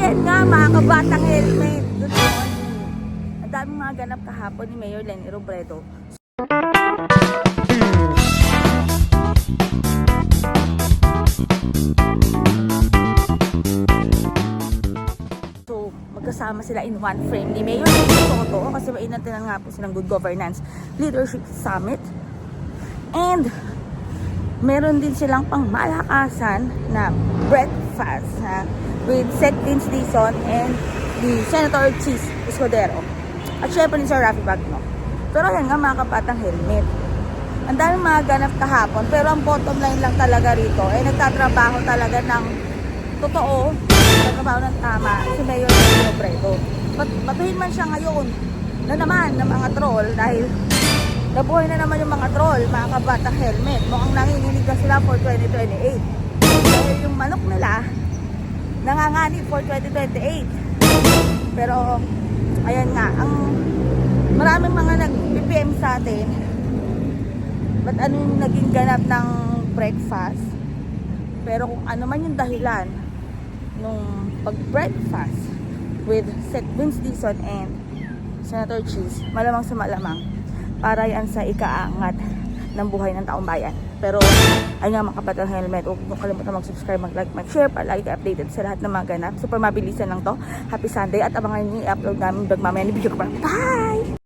ayan nga mga kabatang helmet. Good morning. Ang daming mga ganap kahapon ni Mayor Leni Robredo. So, magkasama sila in one frame ni Mayor Leni Soto kasi mainatinan nga po silang Good Governance Leadership Summit. And meron din silang pangmalakasan na breakfast with Sec. Vince Dizon and the Senator Chis Escudero. At syempre ni Sir Raffy Bagno. Pero yan nga mga kapatang helmet. Ang daming mga ganap kahapon, pero ang bottom line lang talaga rito ay nagtatrabaho talaga ng totoo, nagtatrabaho ng tama si Mayor Leni Robredo. Batuhin man siya ngayon na naman ng mga troll dahil nabuhay na naman yung mga troll, mga kabatang helmet. Mukhang nanginginig na sila for 2028. Dahil yung manok nila nanganganib for 2028. Pero ayan nga, ang maraming mga nag-BPM sa atin. Ba't anong naging ganap ng breakfast? Pero kung ano man yung dahilan nung pag-breakfast with Sec. Vince Dizon and Senator Chis, malamang sa malamang para yan sa ikaangat ng buhay ng taong bayan. Pero ayun nga mga kapatang helmet, huwag mo kalimutan mag-subscribe, mag-like, mag-share para lagi ka updated sa lahat ng mga ganap. Super mabilisan lang to. Happy Sunday at abangan nyo i-upload namin vlog mamaya ni video ko. Bye!